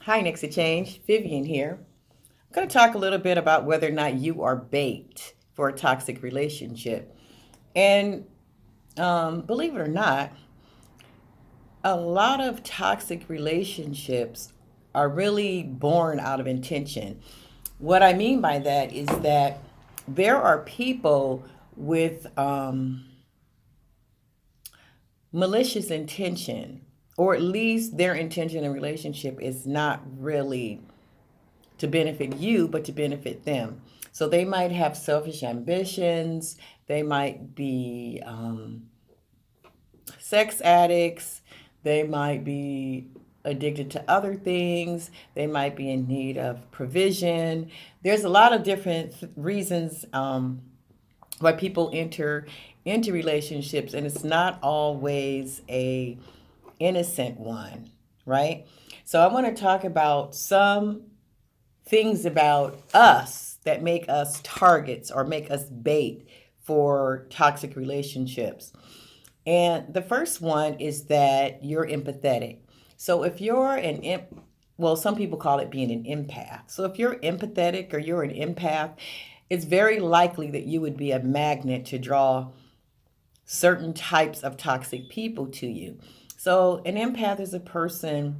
Hi, Next Exchange. Vivian here. I'm going to talk a little bit about whether or not you are bait for a toxic relationship. And believe it or not, a lot of toxic relationships are really born out of intention. What I mean by that is that there are people with malicious intention, or at least their intention in relationship is not really to benefit you, but to benefit them. So they might have selfish ambitions. They might be sex addicts. They might be addicted to other things. They might be in need of provision. There's a lot of different reasons why people enter into relationships, and it's not always a innocent one, right? So I want to talk about some things about us that make us targets or make us bait for toxic relationships. And the first one is that you're empathetic. So if you're well, some people call it being an empath. So if you're empathetic or you're an empath, it's very likely that you would be a magnet to draw certain types of toxic people to you. So an empath is a person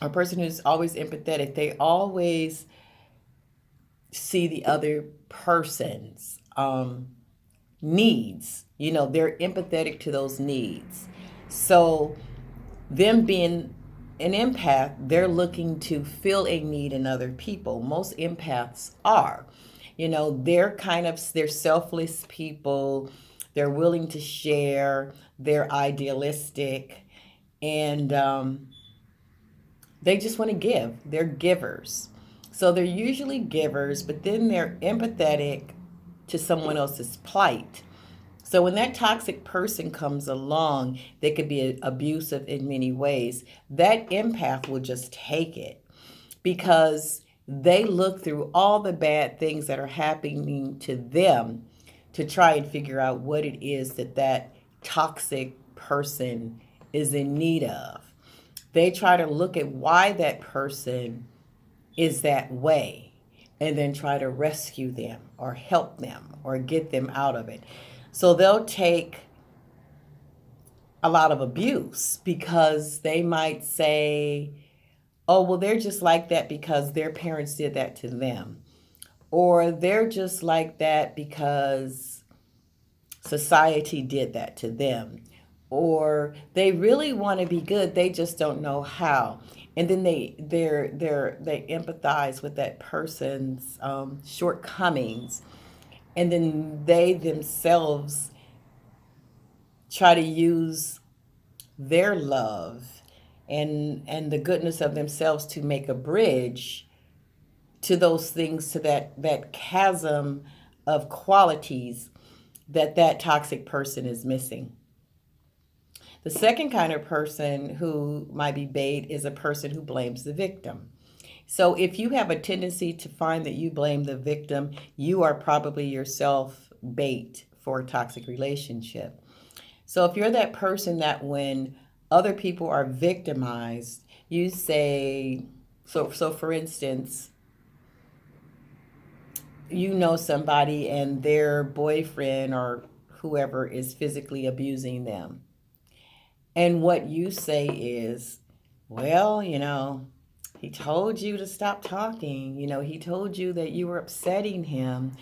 who's always empathetic. They always see the other person's needs. They're empathetic to those needs. So, them being an empath, they're looking to fill a need in other people. Most empaths are. They're selfless people. They're willing to share. They're idealistic, and they just want to give. They're givers. So they're usually givers, but then they're empathetic to someone else's plight. So when that toxic person comes along, they could be abusive in many ways. That empath will just take it because they look through all the bad things that are happening to them to try and figure out what it is that that toxic person is in need of. They try to look at why that person is that way and then try to rescue them or help them or get them out of it. So they'll take a lot of abuse because they might say, oh, well, they're just like that because their parents did that to them. Or they're just like that because society did that to them. Or they really want to be good, they just don't know how. And then they empathize with that person's shortcomings, and then they themselves try to use their love and the goodness of themselves to make a bridge to those things, to that chasm of qualities that that toxic person is missing. The second kind of person who might be bait is a person who blames the victim. So if you have a tendency to find that you blame the victim, you are probably yourself bait for a toxic relationship. So if you're that person that when other people are victimized, you say, so for instance, you know somebody and their boyfriend or whoever is physically abusing them. And what you say is, well, he told you to stop talking. He told you that you were upsetting him.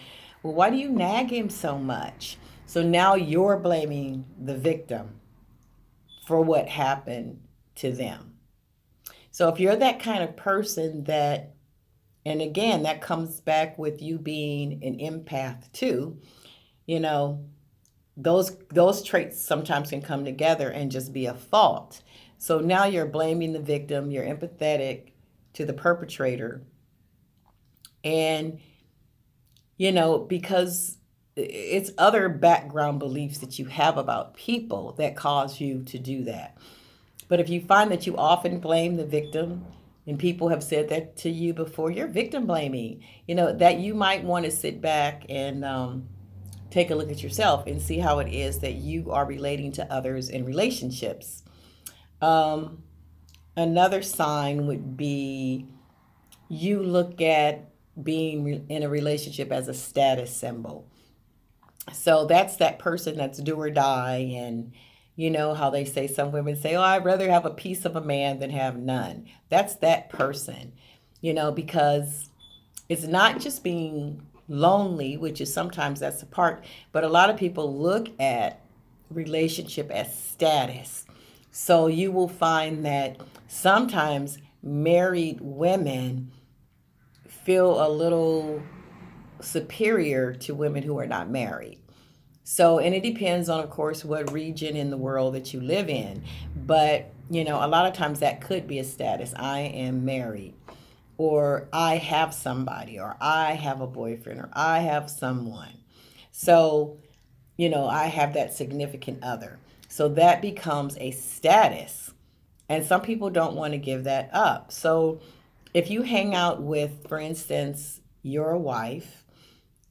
Well, why do you nag him so much? So now you're blaming the victim for what happened to them. So if you're that kind of person that, and again, that comes back with you being an empath too, you know, those traits sometimes can come together and just be a fault. So now you're blaming the victim, you're empathetic to the perpetrator, and because it's other background beliefs that you have about people that cause you to do that. But if you find that you often blame the victim, and people have said that to you before, you're victim blaming, that you might want to sit back and take a look at yourself and see how it is that you are relating to others in relationships. Um, Another sign would be you look at being in a relationship as a status symbol. So that's that person that's do or die. And you know how they say, some women say, oh, I'd rather have a piece of a man than have none. That's that person, because it's not just being lonely, which is sometimes that's a part, but a lot of people look at relationship as status. So you will find that sometimes married women feel a little superior to women who are not married. So, and it depends on, of course, what region in the world that you live in. But, a lot of times that could be a status. I am married, or I have somebody, or I have a boyfriend, or I have someone. So, I have that significant other. So that becomes a status. And some people don't want to give that up. So if you hang out with, for instance, your wife,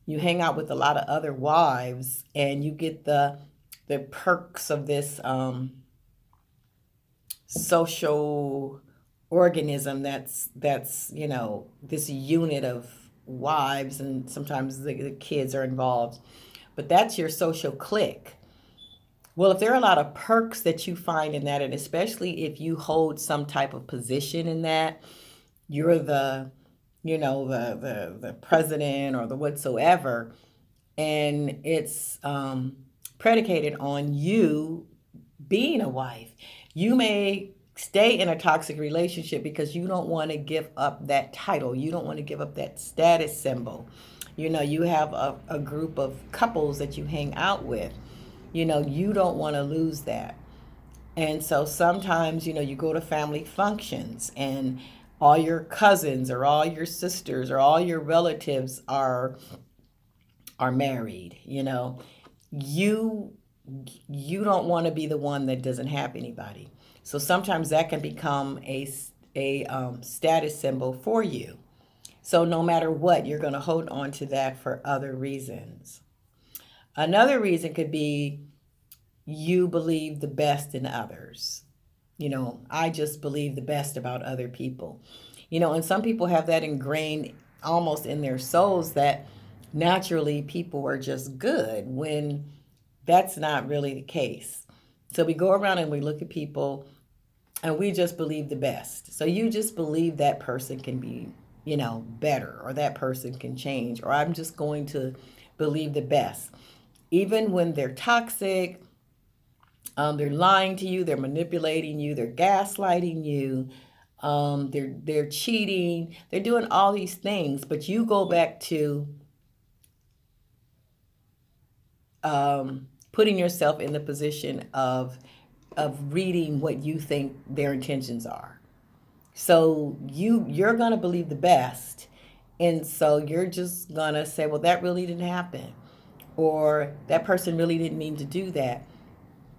you hang out with a lot of other wives, and you get the perks of this social organism that's this unit of wives, and sometimes the kids are involved, but that's your social clique. Well, if there are a lot of perks that you find in that, and especially if you hold some type of position in that, you're the president or the whatsoever, and it's predicated on you being a wife. You may stay in a toxic relationship because you don't want to give up that title. You don't want to give up that status symbol. You have a group of couples that you hang out with. You don't want to lose that. And so sometimes, you go to family functions, and all your cousins or all your sisters or all your relatives are married. You you don't want to be the one that doesn't have anybody. So sometimes that can become a status symbol for you. So no matter what, you're going to hold on to that for other reasons. Another reason could be you believe the best in others. I just believe the best about other people. And some people have that ingrained almost in their souls, that naturally people are just good, when that's not really the case. So we go around and we look at people and we just believe the best. So you just believe that person can be, better, or that person can change, or I'm just going to believe the best. Even when they're toxic, they're lying to you, they're manipulating you, they're gaslighting you, they're cheating, they're doing all these things, but you go back to putting yourself in the position of reading what you think their intentions are. So you're gonna believe the best, and so you're just gonna say, well, that really didn't happen, or that person really didn't mean to do that,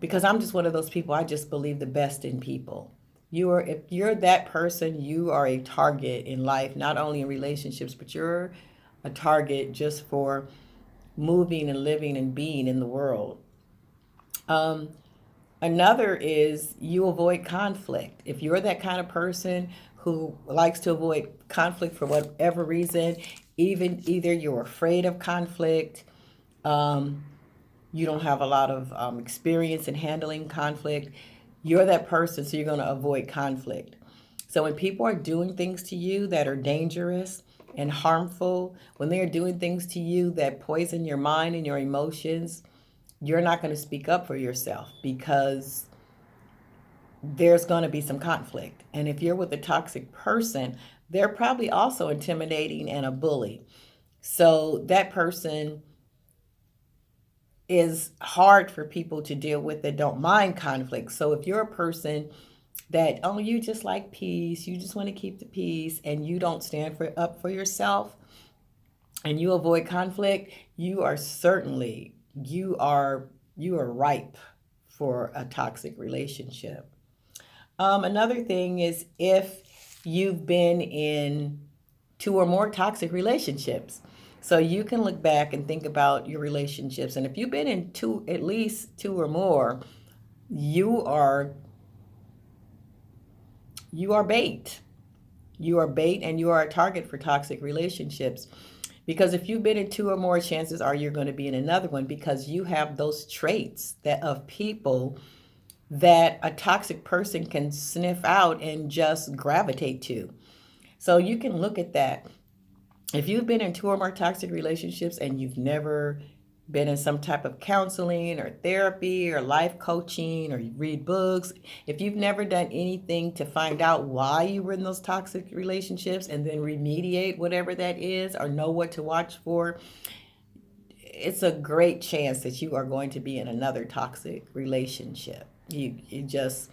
because I'm just one of those people. I just believe the best in people. If you're that person, you are a target in life, not only in relationships, but you're a target just for moving and living and being in the world. Um, Another is you avoid conflict. If you're that kind of person who likes to avoid conflict for whatever reason, even either you're afraid of conflict, um, you don't have a lot of experience in handling conflict, you're that person, so you're going to avoid conflict. So when people are doing things to you that are dangerous and harmful, when they're doing things to you that poison your mind and your emotions, you're not going to speak up for yourself, because there's going to be some conflict. And if you're with a toxic person, they're probably also intimidating and a bully. So that person is hard for people to deal with that don't mind conflict. So if you're a person that, oh, you just like peace, you just want to keep the peace, and you don't stand up for yourself, and you avoid conflict, you are certainly, you are ripe for a toxic relationship. Another thing is if you've been in 2 or more toxic relationships. So you can look back and think about your relationships, and if you've been in at least 2 or more, you are you are bait. You are bait and you are a target for toxic relationships. Because if you've been in two or more, chances are you're going to be in another one because you have those traits that of people that a toxic person can sniff out and just gravitate to. So you can look at that. If you've been in two or more toxic relationships and you've never been in some type of counseling or therapy or life coaching or you read books, if you've never done anything to find out why you were in those toxic relationships and then remediate whatever that is or know what to watch for, it's a great chance that you are going to be in another toxic relationship. You just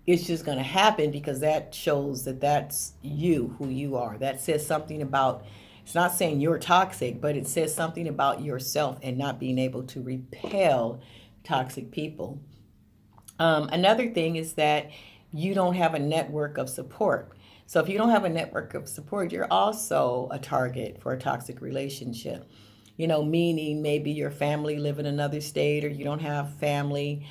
it's just going to happen because that shows that that's you, who you are. That says something about, it's not saying you're toxic, but it says something about yourself and not being able to repel toxic people. Another thing is that you don't have a network of support. So if you don't have a network of support, you're also a target for a toxic relationship. Meaning maybe your family live in another state or you don't have family,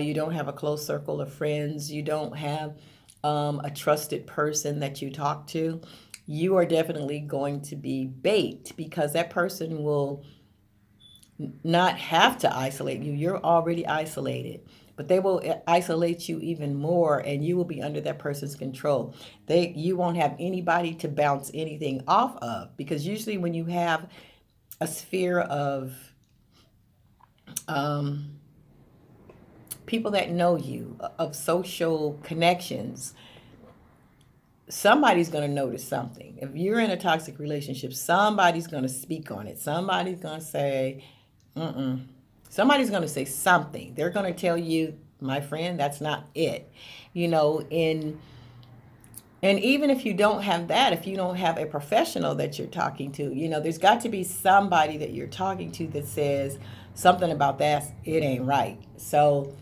you don't have a close circle of friends, you don't have a trusted person that you talk to. You are definitely going to be bait because that person will not have to isolate you. You're already isolated, but they will isolate you even more and you will be under that person's control. You won't have anybody to bounce anything off of because usually when you have a sphere of people that know you, of social connections, somebody's going to notice something. If you're in a toxic relationship, somebody's going to speak on it. Somebody's going to say, mm-mm. Somebody's going to say something. They're going to tell you, my friend, that's not it. In and even if you don't have that, if you don't have a professional that you're talking to, there's got to be somebody that you're talking to that says something about that, it ain't right. So,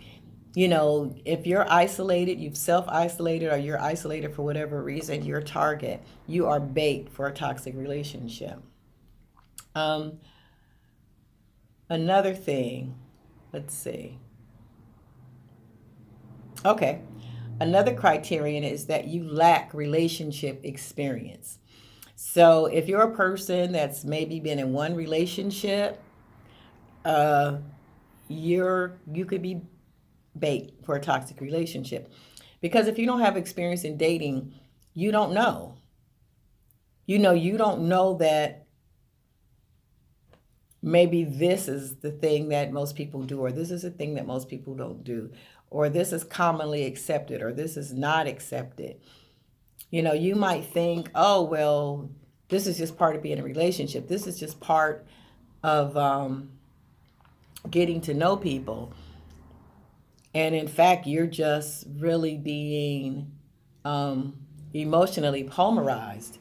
if you're isolated, you've self isolated, or you're isolated for whatever reason, you're a target. You are bait for a toxic relationship. Um, Another thing, let's see. Okay. Another criterion is that you lack relationship experience. So if you're a person that's maybe been in one relationship, uh, you could be bait for a toxic relationship. Because if you don't have experience in dating, you don't know. You don't know that maybe this is the thing that most people do, or this is the thing that most people don't do, or this is commonly accepted, or this is not accepted. You might think, oh, well, this is just part of being in a relationship. This is just part of getting to know people. And in fact, you're just really being emotionally polarized.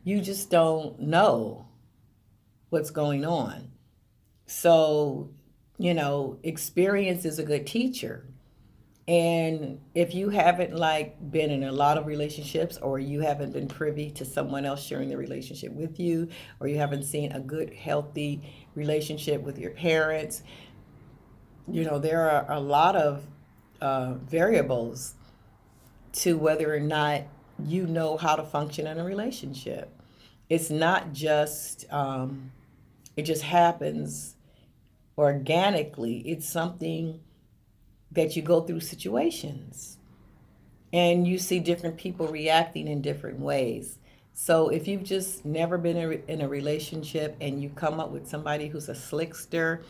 You just don't know what's going on. So, experience is a good teacher. And if you haven't been in a lot of relationships, or you haven't been privy to someone else sharing the relationship with you, or you haven't seen a good, healthy relationship with your parents, there are a lot of variables to whether or not you know how to function in a relationship. It's not just, it just happens organically. It's something that you go through situations and you see different people reacting in different ways. So if you've just never been in a relationship and you come up with somebody who's a slickster,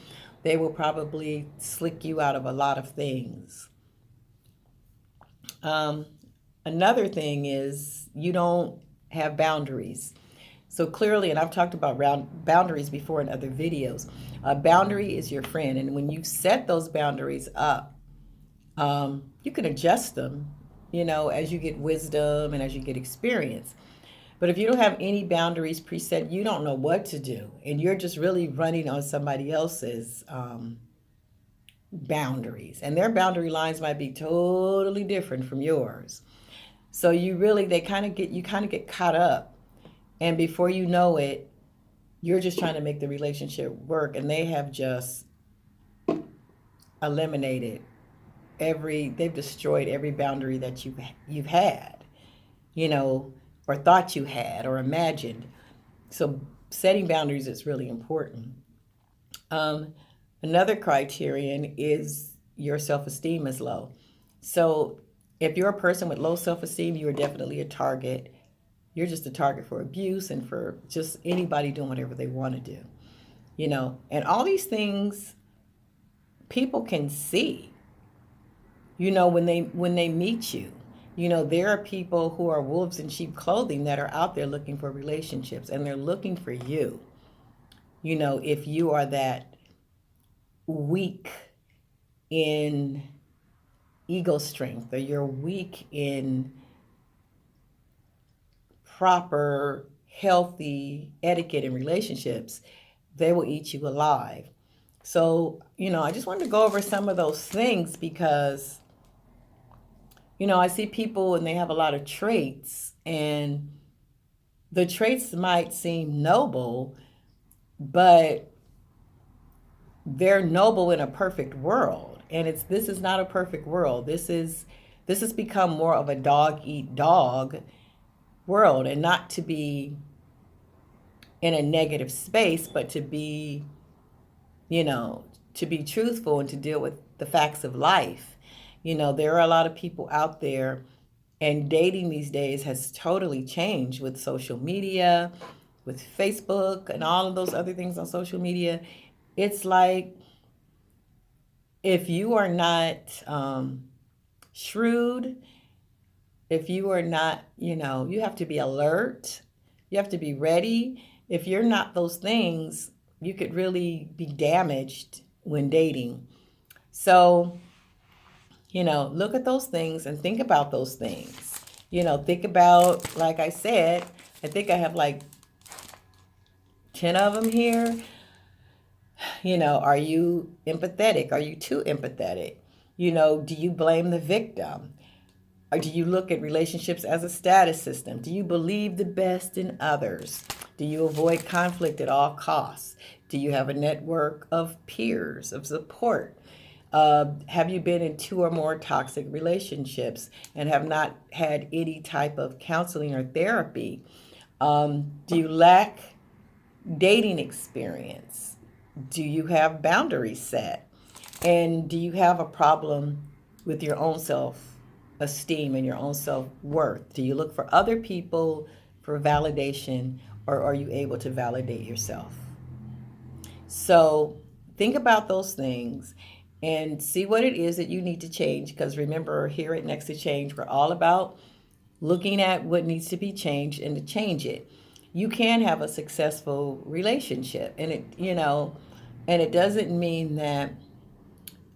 they will probably slick you out of a lot of things. Um, Another thing is you don't have boundaries. So clearly, and I've talked about boundaries before in other videos, a boundary is your friend. And when you set those boundaries up, you can adjust them, as you get wisdom and as you get experience. But if you don't have any boundaries preset, you don't know what to do. And you're just really running on somebody else's boundaries. And their boundary lines might be totally different from yours. So you kind of get caught up. And before you know it, you're just trying to make the relationship work. And they have just eliminated they've destroyed every boundary that you've had, you know, or thought you had or imagined. So setting boundaries is really important. Um, Another criterion is your self-esteem is low. So if you're a person with low self-esteem, you are definitely a target. You're just a target for abuse and for just anybody doing whatever they want to do, you know. And all these things people can see, you know, when they meet you. You know, there are people who are wolves in sheep clothing that are out there looking for relationships, and they're looking for you. You know, if you are that weak in ego strength, or you're weak in proper, healthy etiquette in relationships, they will eat you alive. So, you know, I just wanted to go over some of those things because, you know, I see people and they have a lot of traits, and the traits might seem noble, but they're noble in a perfect world. And this is not a perfect world. This has become more of a dog eat dog world, and not to be in a negative space, but to be, you know, to be truthful and to deal with the facts of life. You know, there are a lot of people out there, and dating these days has totally changed with social media, with Facebook, and all of those other things on social media. It's like if you are not shrewd, if you are not, you know, you have to be alert, you have to be ready. If you're not those things, you could really be damaged when dating. So, you know, look at those things and think about those things. You know, think about, like I said, I think I have like 10 of them here. You know, are you empathetic? Are you too empathetic? You know, do you blame the victim? Or do you look at relationships as a status system? Do you believe the best in others? Do you avoid conflict at all costs? Do you have a network of peers, of support? Have you been in 2 or more toxic relationships and have not had any type of counseling or therapy? Do you lack dating experience? Do you have boundaries set? And do you have a problem with your own self esteem and your own self worth? Do you look for other people for validation, or are you able to validate yourself? So think about those things and see what it is that you need to change. Because remember, here at Next to Change, we're all about looking at what needs to be changed and to change it. You can have a successful relationship, and it, you know, and it doesn't mean that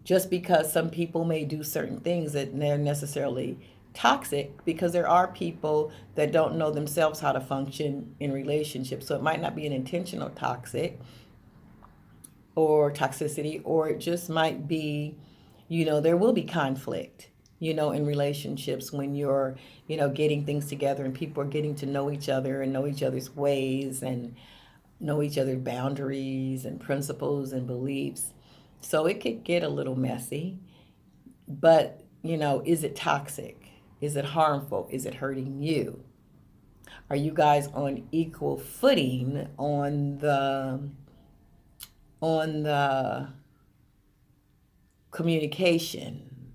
just because some people may do certain things that they're necessarily toxic, because there are people that don't know themselves how to function in relationships. So it might not be an intentional toxic or toxicity, or it just might be, you know, there will be conflict, you know, in relationships when you're, you know, getting things together and people are getting to know each other and know each other's ways and know each other's boundaries and principles and beliefs. So it could get a little messy, but, you know, is it toxic? Is it harmful? Is it hurting you? Are you guys on equal footing on the communication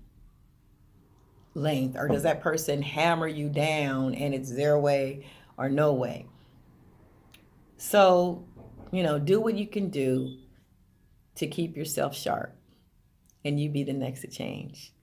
length, or does that person hammer you down and it's their way or no way? So, you know, do what you can do to keep yourself sharp, and you be the next to change.